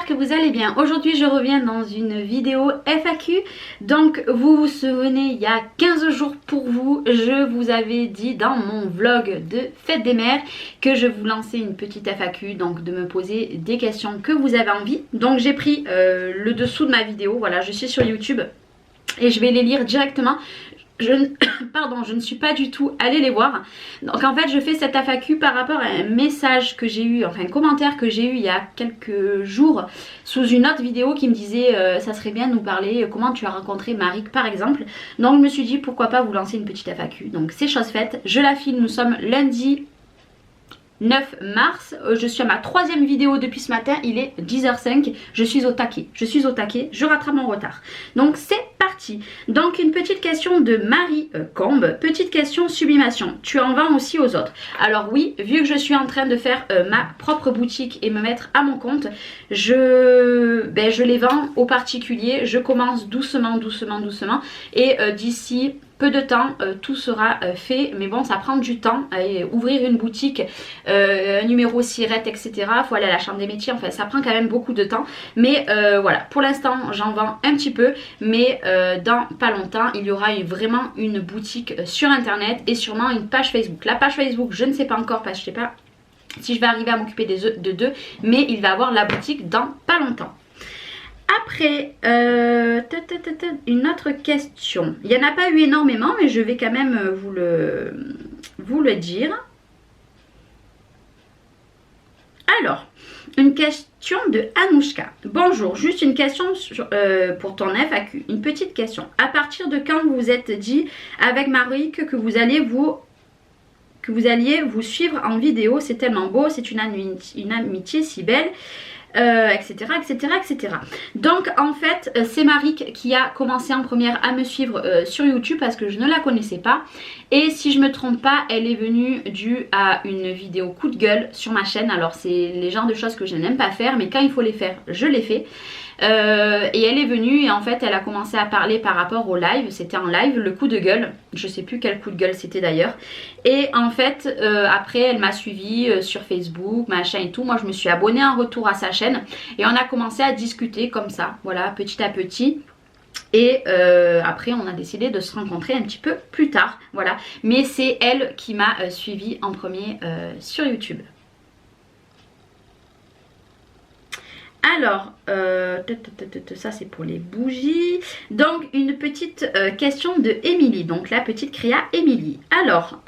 que vous allez bien. Aujourd'hui je reviens dans une vidéo FAQ. Donc vous vous souvenez, il y a 15 jours pour vous, je vous avais dit dans mon vlog de Fête des Mères que je vous lançais une petite FAQ, donc de me poser des questions que vous avez envie. Donc j'ai pris le dessous de ma vidéo, voilà, je suis sur YouTube et je vais les lire directement. Je ne suis pas du tout allée les voir. Donc en fait je fais cette FAQ par rapport à un message que j'ai eu, enfin un commentaire que j'ai eu il y a quelques jours sous une autre vidéo qui me disait ça serait bien de nous parler comment tu as rencontré Maric par exemple. Donc je me suis dit pourquoi pas vous lancer une petite FAQ. Donc c'est chose faite, je la filme, nous sommes lundi 9 mars, je suis à ma 3e vidéo depuis ce matin, il est 10h05, je suis au taquet, je rattrape mon retard. Donc c'est parti. Donc une petite question de Marie Combe, petite question sublimation, tu en vends aussi aux autres? Alors oui, vu que je suis en train de faire ma propre boutique et me mettre à mon compte, je les vends aux particuliers, je commence doucement et d'ici peu de temps tout sera fait, mais bon ça prend du temps. Ouvrir une boutique, un numéro SIRET etc, faut aller à la chambre des métiers, enfin ça prend quand même beaucoup de temps, mais voilà, pour l'instant j'en vends un petit peu, mais dans pas longtemps il y aura vraiment une boutique sur internet et sûrement une page Facebook. La page Facebook je ne sais pas encore parce que je sais pas si je vais arriver à m'occuper de deux, mais il va avoir la boutique dans pas longtemps. Après, une autre question. Il n'y en a pas eu énormément, mais je vais quand même vous le dire. Alors, une question de Anouchka. Bonjour, juste une question pour ton FAQ. Une petite question. À partir de quand vous vous êtes dit avec Maric que vous alliez vous suivre en vidéo? C'est tellement beau, c'est une amitié si belle. Etc. Donc en fait c'est Maric qui a commencé en première à me suivre sur YouTube parce que je ne la connaissais pas, et si je me trompe pas elle est venue due à une vidéo coup de gueule sur ma chaîne. Alors c'est les genres de choses que je n'aime pas faire, mais quand il faut les faire je les fais. Et elle est venue et en fait elle a commencé à parler par rapport au live, c'était en live, le coup de gueule, je sais plus quel coup de gueule c'était d'ailleurs, et en fait après elle m'a suivi sur Facebook, machin et tout, moi je me suis abonnée en retour à sa chaîne et on a commencé à discuter comme ça, voilà, petit à petit. Et après on a décidé de se rencontrer un petit peu plus tard, voilà, mais c'est elle qui m'a suivi en premier sur YouTube. Alors, ça c'est pour les bougies. Donc une petite question de Émilie, donc la petite créa Émilie. Alors,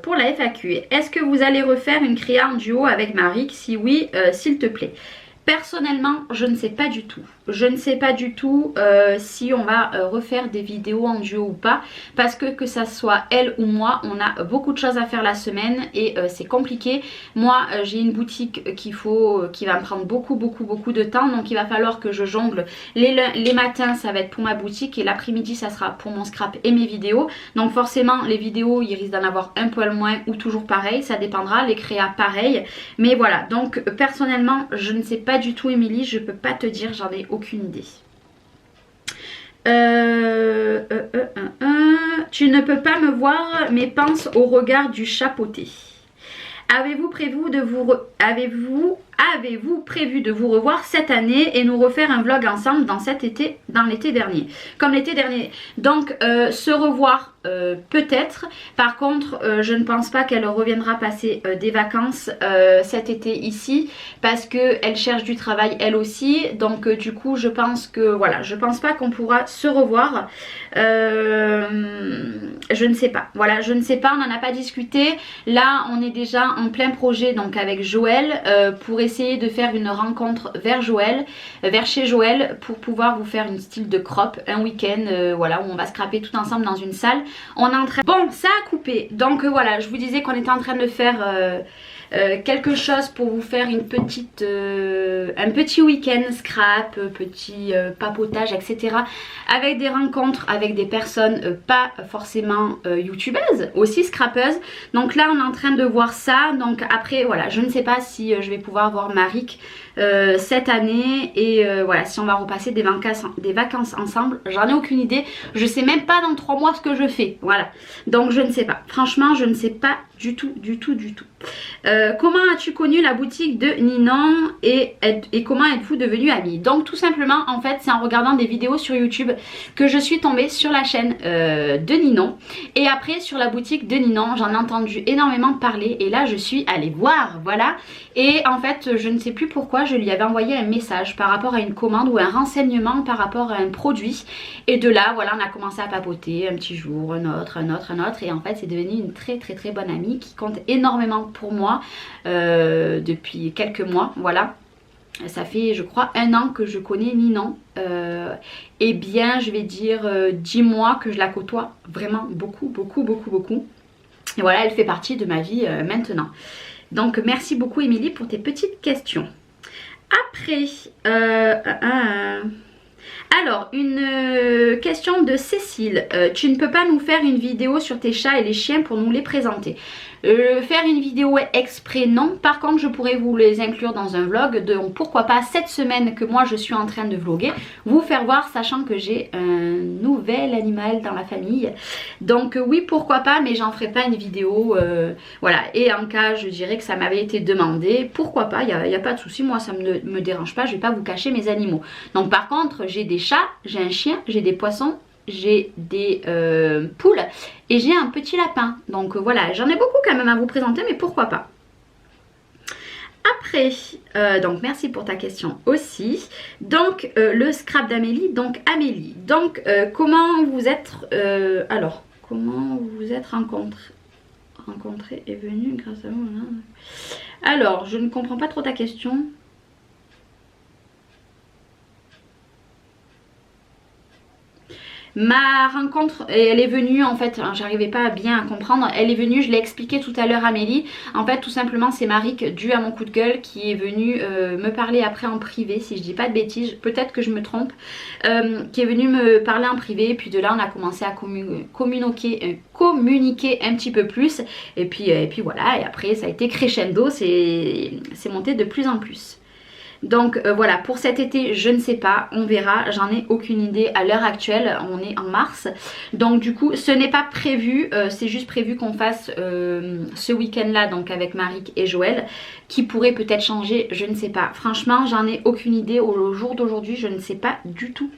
pour la FAQ, est-ce que vous allez refaire une créa en duo avec Maric? Si oui, s'il te plaît. Personnellement, je ne sais pas du tout. Je ne sais pas du tout si on va refaire des vidéos en duo ou pas. Parce que ça soit elle ou moi, on a beaucoup de choses à faire la semaine et c'est compliqué. Moi, j'ai une boutique qui va me prendre beaucoup de temps. Donc il va falloir que je jongle. Les matins, ça va être pour ma boutique et l'après-midi, ça sera pour mon scrap et mes vidéos. Donc forcément, les vidéos, il risque d'en avoir un poil moins ou toujours pareil. Ça dépendra. Les créas, pareil. Mais voilà, donc personnellement, je ne sais pas du tout Émilie, je peux pas te dire, j'en ai aucune idée. Tu ne peux pas me voir mais pense au regard du chapeauté. Avez-vous prévu de vous revoir cette année et nous refaire un vlog ensemble dans l'été dernier, comme l'été dernier? Donc se revoir peut-être, par contre je ne pense pas qu'elle reviendra passer des vacances cet été ici parce que elle cherche du travail elle aussi, donc du coup je pense que voilà, je pense pas qu'on pourra se revoir. Je ne sais pas, voilà, je ne sais pas, on n'en a pas discuté. Là on est déjà en plein projet donc avec Joël pour essayer de faire une rencontre vers chez Joël pour pouvoir vous faire une style de crop un week-end, voilà, où on va scraper tout ensemble dans une salle. On est en train... Bon, ça a coupé, donc voilà, je vous disais qu'on était en train de faire quelque chose pour vous faire une petite, un petit week-end scrap, petit papotage, etc. Avec des rencontres avec des personnes pas forcément youtubeuses, aussi scrapeuses. Donc là on est en train de voir ça. Donc après voilà, je ne sais pas si je vais pouvoir voir Maric cette année et voilà, si on va repasser des vacances ensemble, j'en ai aucune idée. Je sais même pas dans 3 mois ce que je fais, voilà. Donc je ne sais pas, franchement je ne sais pas du tout, du tout. Comment as-tu connu la boutique de Ninon et comment êtes-vous devenus amis? Donc tout simplement en fait c'est en regardant des vidéos sur YouTube que je suis tombée sur la chaîne de Ninon, et après sur la boutique de Ninon j'en ai entendu énormément parler et là je suis allée voir, voilà. Et en fait je ne sais plus pourquoi je lui avais envoyé un message par rapport à une commande ou un renseignement par rapport à un produit, et de là voilà on a commencé à papoter un petit jour, un autre, et en fait c'est devenu une très bonne amie qui compte énormément pour moi depuis quelques mois, voilà. Ça fait je crois 1 an que je connais Ninon, et bien je vais dire 10 mois que je la côtoie vraiment beaucoup. Et voilà, elle fait partie de ma vie maintenant. Donc merci beaucoup Émilie pour tes petites questions. Après, alors, une question de Cécile. Tu ne peux pas nous faire une vidéo sur tes chats et les chiens pour nous les présenter? Faire une vidéo exprès, non. Par contre, je pourrais vous les inclure dans un vlog. Donc, pourquoi pas cette semaine que moi je suis en train de vlogger, vous faire voir, sachant que j'ai un nouvel animal dans la famille. Donc, oui, pourquoi pas, mais j'en ferai pas une vidéo. Voilà. Et en cas, je dirais que ça m'avait été demandé. Pourquoi pas, il n'y a pas de souci. Moi, ça ne me dérange pas. Je vais pas vous cacher mes animaux. Donc, par contre, j'ai des chats, j'ai un chien, j'ai des poissons, j'ai des poules et j'ai un petit lapin. Donc voilà, j'en ai beaucoup quand même à vous présenter, mais pourquoi pas. Après, donc merci pour ta question aussi. Donc le scrap d'Amélie, donc Amélie. Donc comment vous êtes comment vous êtes rencontrés et venus grâce à vous? Alors, je ne comprends pas trop ta question. Ma rencontre, elle est venue en fait, j'arrivais pas bien à comprendre, elle est venue, je l'ai expliqué tout à l'heure à Amélie. En fait tout simplement c'est Marik, dû à mon coup de gueule, qui est venue me parler après en privé, si je dis pas de bêtises, peut-être que je me trompe, qui est venue me parler en privé, et puis de là on a commencé à communiquer un petit peu plus, et puis voilà, et après ça a été crescendo, c'est monté de plus en plus. Donc voilà, pour cet été je ne sais pas, on verra, j'en ai aucune idée à l'heure actuelle, on est en mars. Donc du coup ce n'est pas prévu, c'est juste prévu qu'on fasse ce week-end là, donc avec Marik et Joël, qui pourrait peut-être changer, je ne sais pas. Franchement j'en ai aucune idée au jour d'aujourd'hui, je ne sais pas du tout.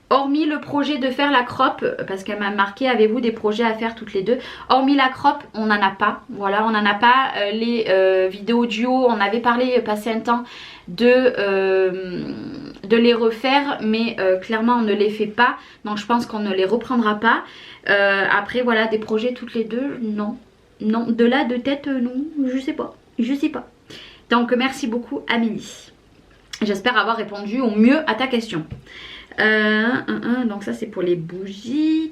Hormis le projet de faire la crop, parce qu'elle m'a marqué, avez-vous des projets à faire toutes les deux? Hormis la crop, on n'en a pas. Voilà, on n'en a pas. Les vidéos duo, on avait parlé, passé un temps de les refaire, mais clairement on ne les fait pas. Donc je pense qu'on ne les reprendra pas. Après voilà, des projets toutes les deux, non. Non, de là de tête, non, je sais pas. Donc merci beaucoup Amélie. J'espère avoir répondu au mieux à ta question. Donc ça c'est pour les bougies.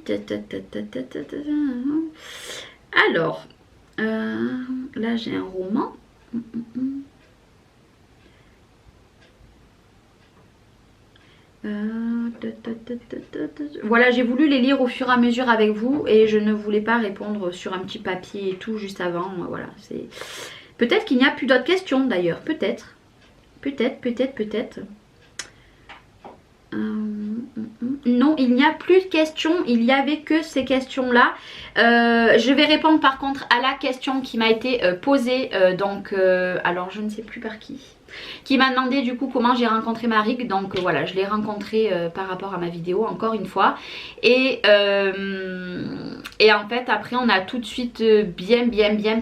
Alors là j'ai un roman. Voilà, j'ai voulu les lire au fur et à mesure avec vous, et je ne voulais pas répondre sur un petit papier et tout juste avant. Voilà, c'est peut-être qu'il n'y a plus d'autres questions d'ailleurs, peut-être. Non, il n'y a plus de questions, il n'y avait que ces questions là. Je vais répondre par contre à la question qui m'a été posée, alors je ne sais plus par qui m'a demandé du coup comment j'ai rencontré Marik. Donc voilà, je l'ai rencontré par rapport à ma vidéo encore une fois, et en fait après on a tout de suite bien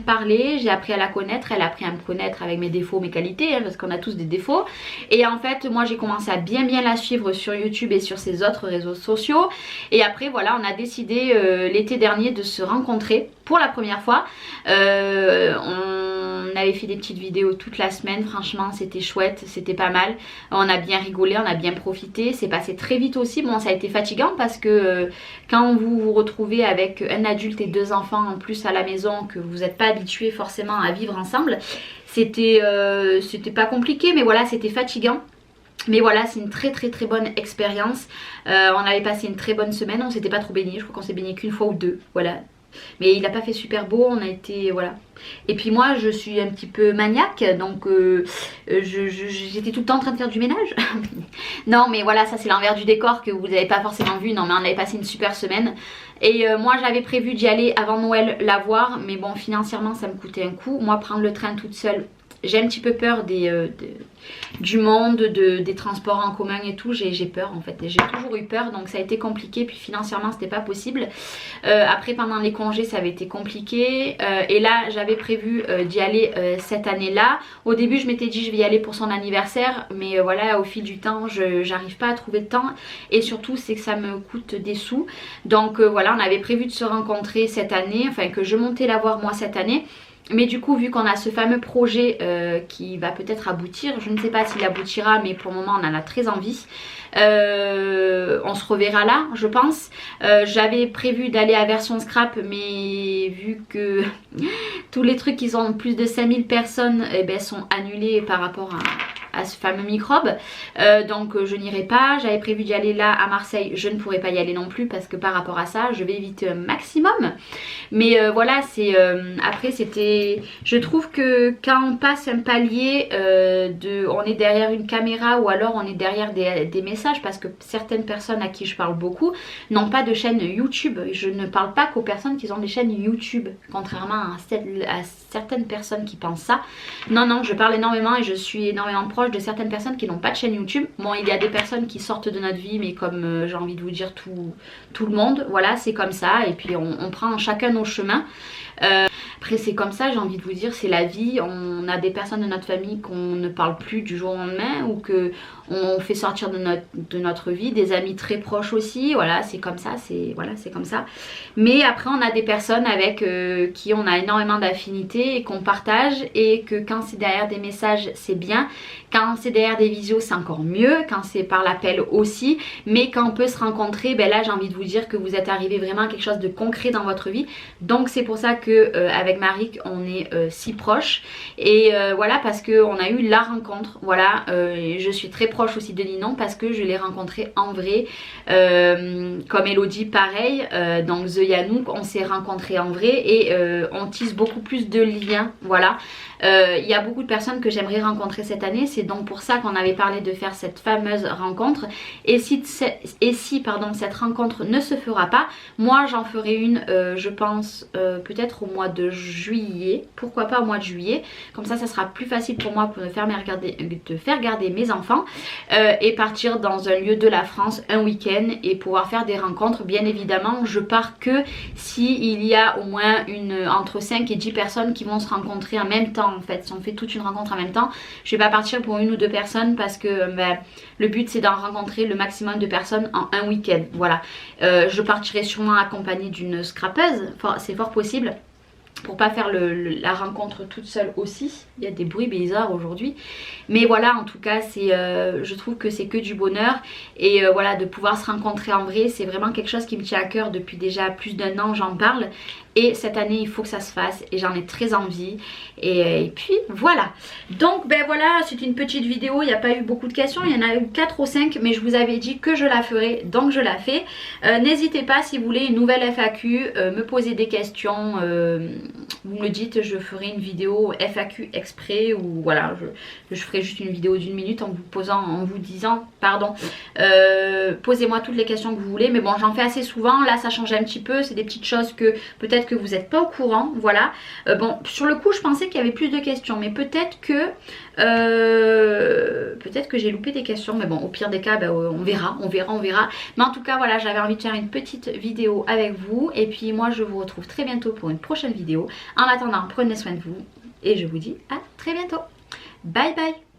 parlé. J'ai appris à la connaître, elle a appris à me connaître avec mes défauts, mes qualités, hein, parce qu'on a tous des défauts. Et en fait moi j'ai commencé à bien la suivre sur YouTube et sur ses autres réseaux sociaux, et après voilà on a décidé l'été dernier de se rencontrer pour la première fois. On avait fait des petites vidéos toute la semaine, franchement c'était chouette, c'était pas mal. On a bien rigolé, on a bien profité, c'est passé très vite aussi. Bon, ça a été fatigant parce que quand vous vous retrouvez avec un adulte et 2 enfants en plus à la maison, que vous n'êtes pas habitué forcément à vivre ensemble, c'était pas compliqué, mais voilà, c'était fatigant. Mais voilà, c'est une très bonne expérience. On avait passé une très bonne semaine, on s'était pas trop baigné, je crois qu'on s'est baigné qu'une fois ou deux, voilà. Mais il n'a pas fait super beau, on a été, voilà. Et puis moi je suis un petit peu maniaque, donc j'étais tout le temps en train de faire du ménage. Non mais voilà, ça c'est l'envers du décor que vous n'avez pas forcément vu. Non mais on avait passé une super semaine. Et moi j'avais prévu d'y aller avant Noël la voir, mais bon financièrement ça me coûtait un coup. Moi prendre le train toute seule, j'ai un petit peu peur du monde, des transports en commun et tout. J'ai peur en fait, j'ai toujours eu peur, donc ça a été compliqué. Puis financièrement c'était pas possible. Après pendant les congés ça avait été compliqué. Et là j'avais prévu d'y aller cette année là. Au début je m'étais dit je vais y aller pour son anniversaire, mais voilà au fil du temps j'arrive pas à trouver de temps. Et surtout c'est que ça me coûte des sous. Donc voilà, on avait prévu de se rencontrer cette année, enfin que je montais la voir moi cette année. Mais du coup vu qu'on a ce fameux projet qui va peut-être aboutir, je ne sais pas s'il aboutira, mais pour le moment on en a très envie. On se reverra là je pense. J'avais prévu d'aller à Version Scrap, mais vu que tous les trucs qui ont plus de 5000 personnes sont annulés par rapport à ce fameux microbe, donc je n'irai pas. J'avais prévu d'y aller là à Marseille, je ne pourrais pas y aller non plus parce que par rapport à ça je vais éviter un maximum. Mais voilà, c'est après c'était, je trouve que quand on passe un palier on est derrière une caméra ou alors on est derrière des messages, parce que certaines personnes à qui je parle beaucoup n'ont pas de chaîne YouTube. Je ne parle pas qu'aux personnes qui ont des chaînes YouTube, contrairement à certaines personnes qui pensent ça. Non non, je parle énormément et je suis énormément proche de certaines personnes qui n'ont pas de chaîne YouTube. Bon, il y a des personnes qui sortent de notre vie, mais comme j'ai envie de vous dire tout le monde, voilà, c'est comme ça. Et puis on prend chacun nos chemins. Après c'est comme ça, j'ai envie de vous dire, c'est la vie. On a des personnes de notre famille qu'on ne parle plus du jour au lendemain, ou que on fait sortir de notre vie, des amis très proches aussi, voilà, c'est comme ça, c'est comme ça. Mais après on a des personnes avec qui on a énormément d'affinités et qu'on partage, et que quand c'est derrière des messages c'est bien, quand c'est derrière des visios c'est encore mieux, quand c'est par l'appel aussi, mais quand on peut se rencontrer, ben là j'ai envie de vous dire que vous êtes arrivé vraiment à quelque chose de concret dans votre vie. Donc c'est pour ça que avec Marik on est si proches, et voilà, parce que on a eu la rencontre, voilà. Je suis très proche aussi de Ninon parce que je l'ai rencontré en vrai, comme Elodie pareil, dans The Yanouk on s'est rencontrés en vrai, et on tisse beaucoup plus de liens, voilà. Il y a beaucoup de personnes que j'aimerais rencontrer cette année, c'est donc pour ça qu'on avait parlé de faire cette fameuse rencontre. Et si cette rencontre ne se fera pas, moi j'en ferai une, je pense peut-être au mois de juillet, pourquoi pas au mois de juillet, comme ça sera plus facile pour moi pour de faire garder mes enfants, et partir dans un lieu de la France un week-end et pouvoir faire des rencontres. Bien évidemment je pars que si il y a au moins entre 5 et 10 personnes qui vont se rencontrer en même temps. En fait, si on fait toute une rencontre en même temps, je vais pas partir pour 1 ou 2 personnes, parce que le but c'est d'en rencontrer le maximum de personnes en un week-end, voilà. Je partirai sûrement accompagnée d'une scrapeuse, c'est fort possible, pour pas faire la rencontre toute seule aussi. Il y a des bruits bizarres aujourd'hui, mais voilà, en tout cas c'est je trouve que c'est que du bonheur. Et voilà, de pouvoir se rencontrer en vrai, c'est vraiment quelque chose qui me tient à cœur depuis déjà plus d'1 an, j'en parle. Et cette année il faut que ça se fasse et j'en ai très envie. Et puis voilà. Donc ben voilà, c'est une petite vidéo, il n'y a pas eu beaucoup de questions, il y en a eu 4 ou 5, mais je vous avais dit que je la ferai, donc je la fais. N'hésitez pas, si vous voulez une nouvelle FAQ, me poser des questions, vous me dites, je ferai une vidéo FAQ exprès, ou voilà, je ferai juste une vidéo d'1 minute en vous disant, pardon, posez-moi toutes les questions que vous voulez. Mais bon, j'en fais assez souvent, là ça change un petit peu, c'est des petites choses que peut-être que vous n'êtes pas au courant, voilà. Bon, sur le coup je pensais qu'il y avait plus de questions, mais peut-être que j'ai loupé des questions, mais bon, au pire des cas on verra. Mais en tout cas voilà, j'avais envie de faire une petite vidéo avec vous, et puis moi je vous retrouve très bientôt pour une prochaine vidéo. En attendant, prenez soin de vous et je vous dis à très bientôt. Bye bye.